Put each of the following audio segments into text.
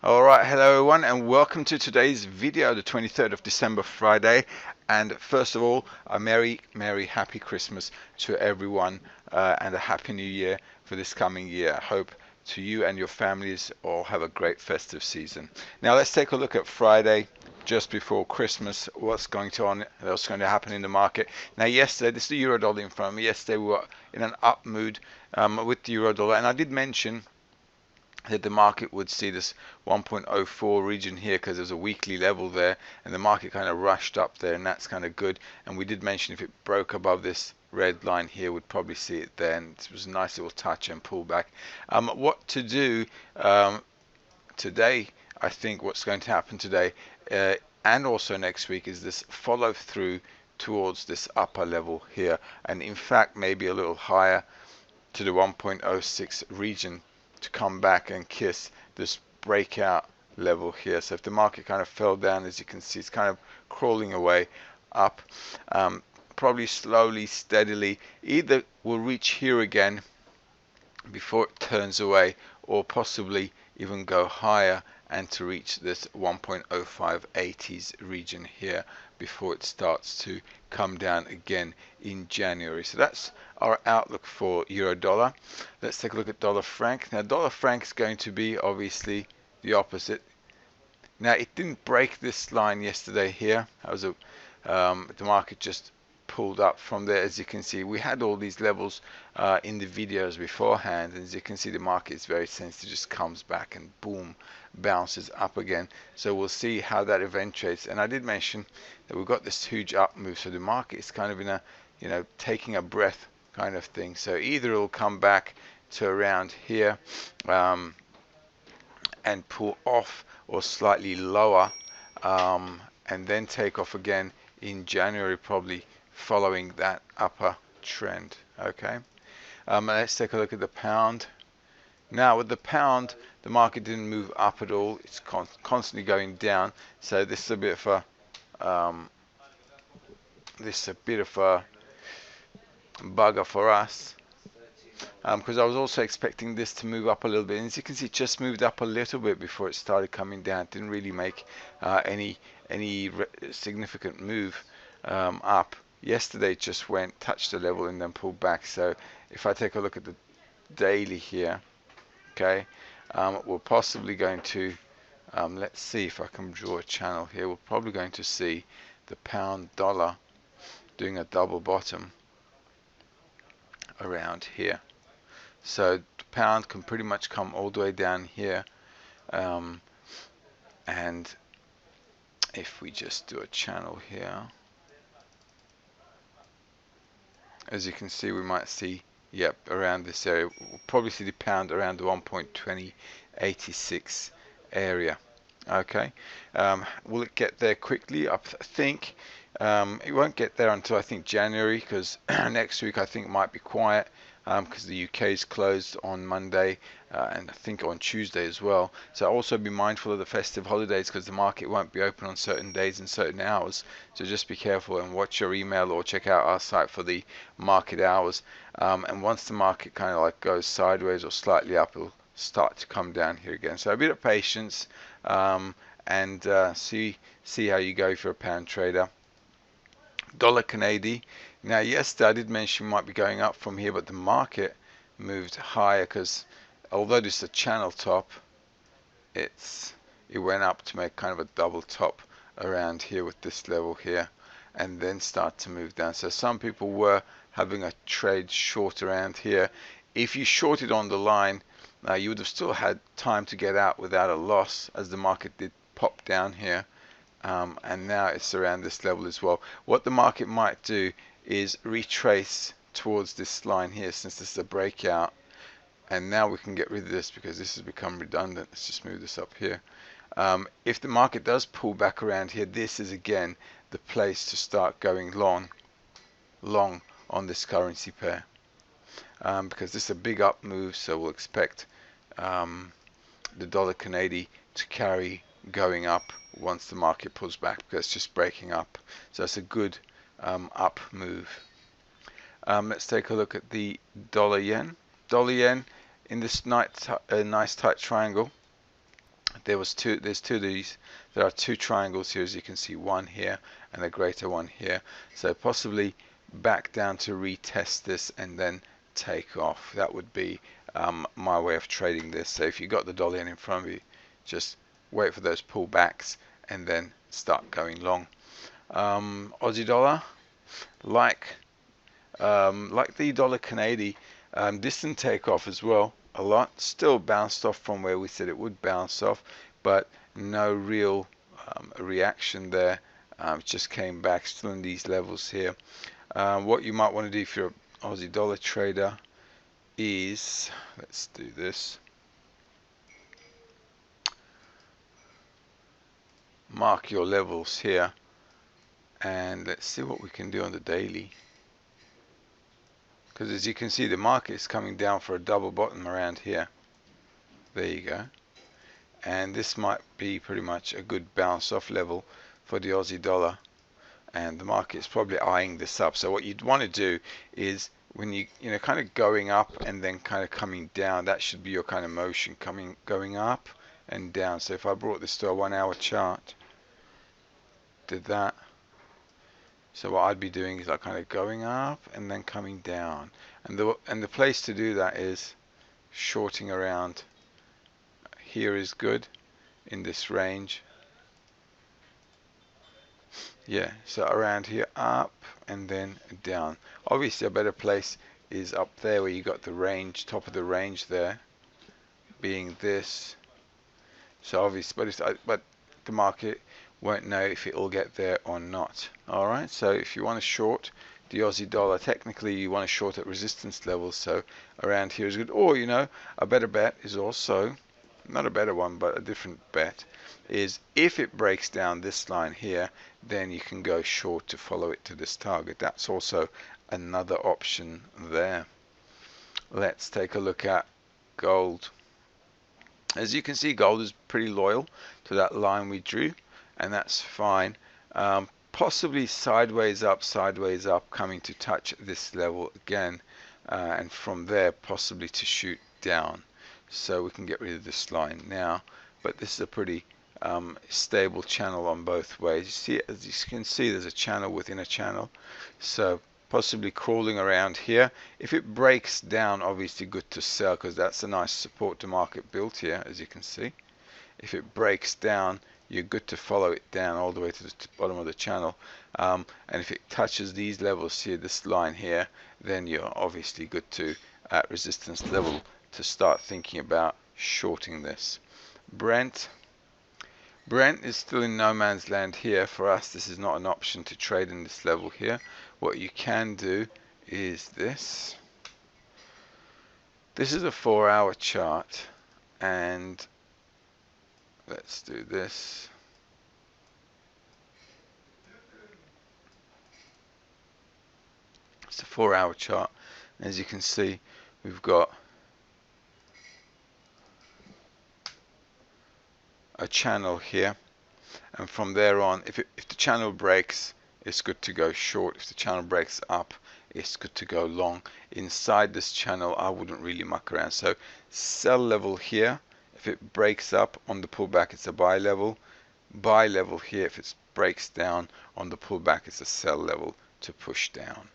Alright, hello everyone and welcome to today's video, the 23rd of December, Friday. And first of all, a merry happy Christmas to everyone and a happy new year for this coming year. I hope to you and your families all have a great festive season. Now let's take a look at Friday, just before Christmas. What's going to happen in the market. Now yesterday, this is the euro dollar in front of me. Yesterday we were in an up mood with the euro dollar, and I did mention that the market would see this 1.04 region here because there's a weekly level there, and the market kind of rushed up there, and that's kind of good. And we did mention if it broke above this red line here, we'd probably see it there, and it was a nice little touch and pull back. What to do today, I think what's going to happen today and also next week is this follow through towards this upper level here, and in fact maybe a little higher to the 1.06 region to come back and kiss this breakout level here. So if the market kind of fell down, as you can see, it's kind of crawling away up, probably slowly, steadily, either will reach here again before it turns away, or possibly even go higher and to reach this 1.0580s region here before it starts to come down again in January. So that's our outlook for euro dollar. Let's take a look at dollar franc. Now dollar franc is going to be obviously the opposite. Now it didn't break this line yesterday here. That was the market just pulled up from there. As you can see, we had all these levels in the videos beforehand, and as you can see, the market is very sensitive, just comes back and boom, bounces up again. So we'll see how that eventuates. And I did mention that we've got this huge up move, so the market is kind of in a, taking a breath kind of thing. So either it'll come back to around here and pull off, or slightly lower and then take off again in January, probably following that upper trend. Okay, let's take a look at the pound. Now with the pound, the market didn't move up at all. It's constantly going down. So this is a bit of a bugger for us, because I was also expecting this to move up a little bit, and as you can see, it just moved up a little bit before it started coming down. It didn't really make any significant move up. Yesterday it just touched the level and then pulled back. So if I take a look at the daily here, okay, we're possibly going to let's see if I can draw a channel here. We're probably going to see the pound dollar doing a double bottom around here. So the pound can pretty much come all the way down here, and if we just do a channel here, as you can see, we might see, yep, around this area. We'll probably see the pound around the 1.2086 area. Okay, will it get there quickly? I think it won't get there until I think January, because next week I think might be quiet, because the UK is closed on Monday and I think on Tuesday as well. So also be mindful of the festive holidays, because the market won't be open on certain days and certain hours. So just be careful and watch your email or check out our site for the market hours. And once the market kind of like goes sideways or slightly up, it'll start to come down here again. So a bit of patience, and see how you go for a pound trader. Dollar Canadian. Now yesterday I did mention might be going up from here, but the market moved higher, because although this is a channel top, it went up to make kind of a double top around here with this level here, and then start to move down. So some people were having a trade short around here. If you shorted on the line, you would have still had time to get out without a loss, as the market did pop down here. And now it's around this level as well. What the market might do is retrace towards this line here, since this is a breakout, and now we can get rid of this because this has become redundant. Let's just move this up here. If the market does pull back around here, this is again the place to start going long on this currency pair, because this is a big up move. So we'll expect the dollar Canadian to carry going up once the market pulls back, because it's just breaking up. So it's a good up move. Let's take a look at the dollar yen. Dollar yen in this nice tight triangle. there's two of these. There are two triangles here, as you can see, one here and a greater one here. So possibly back down to retest this and then take off. That would be my way of trading this. So if you got the dollar in front of you, just wait for those pullbacks and then start going long. Aussie dollar, like the dollar Canadian, this didn't take off as well a lot. Still bounced off from where we said it would bounce off, but no real reaction there. It just came back, still in these levels here. What you might want to do if you're an Aussie dollar trader is, let's do this, mark your levels here, and let's see what we can do on the daily. Because as you can see, the market is coming down for a double bottom around here. There you go. And this might be pretty much a good bounce off level for the Aussie dollar, and the market is probably eyeing this up. So what you'd want to do is, when you kind of going up and then kind of coming down, that should be your kind of motion, going up and down. So if I brought this to a 1 hour chart, did that, so what I'd be doing is like kind of going up and then coming down, and the place to do that is shorting around here is good in this range. Yeah, so around here, up and then down. Obviously a better place is up there where you got the range, top of the range there, being this. So obviously, but the market won't know if it will get there or not. Alright, so if you want to short the Aussie dollar, technically you want to short at resistance levels, so around here is good. Or, a better bet is also, not a better one, but a different bet, is if it breaks down this line here, then you can go short to follow it to this target. That's also another option there. Let's take a look at gold. As you can see, gold is pretty loyal to that line we drew, and that's fine. Possibly sideways up, coming to touch this level again, and from there possibly to shoot down. So we can get rid of this line now, but this is a pretty stable channel on both ways. As you can see, there's a channel within a channel, so possibly crawling around here. If it breaks down, obviously good to sell, because that's a nice support to market built here, as you can see. If it breaks down, you're good to follow it down all the way to the bottom of the channel, and if it touches these levels here, this line here, then you're obviously good to, at resistance level, to start thinking about shorting this. Brent is still in no man's land here. For us, this is not an option to trade in this level here. What you can do is this. This is a 4 hour chart, and let's do this. It's a 4 hour chart. As you can see, we've got a channel here, and from there on, if the channel breaks, it's good to go short. If the channel breaks up, it's good to go long. Inside this channel, I wouldn't really muck around. So sell level here. If it breaks up on the pullback, it's a buy level. Buy level here. If it breaks down on the pullback, it's a sell level to push down.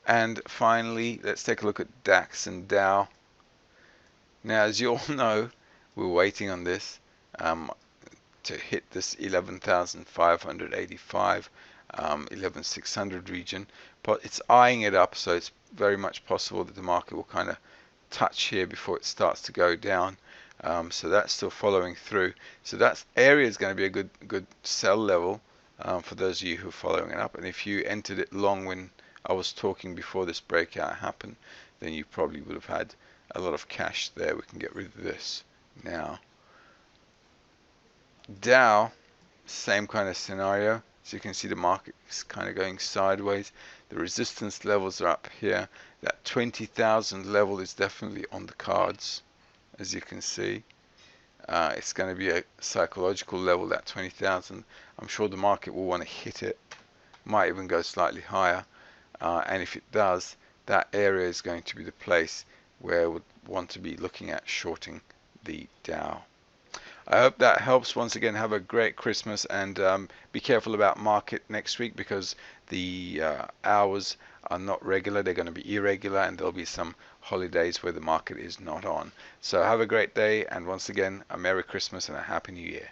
And finally, let's take a look at DAX and Dow. Now, as you all know, we're waiting on this to hit this 11,585, 11,600 region, but it's eyeing it up, so it's very much possible that the market will kind of touch here before it starts to go down. So that's still following through. So that area is going to be a good sell level for those of you who are following it up. And if you entered it long when I was talking before this breakout happened, then you probably would have had a lot of cash there. We can get rid of this now. Dow, same kind of scenario. So you can see the market is kind of going sideways. The resistance levels are up here. That 20,000 level is definitely on the cards, as you can see. It's going to be a psychological level, that 20,000. I'm sure the market will want to hit it. Might even go slightly higher. And if it does, that area is going to be the place where I would want to be looking at shorting the Dow. I hope that helps. Once again, have a great Christmas, and be careful about market next week, because the hours are not regular. They're going to be irregular, and there'll be some holidays where the market is not on. So have a great day, and once again, a Merry Christmas and a Happy New Year.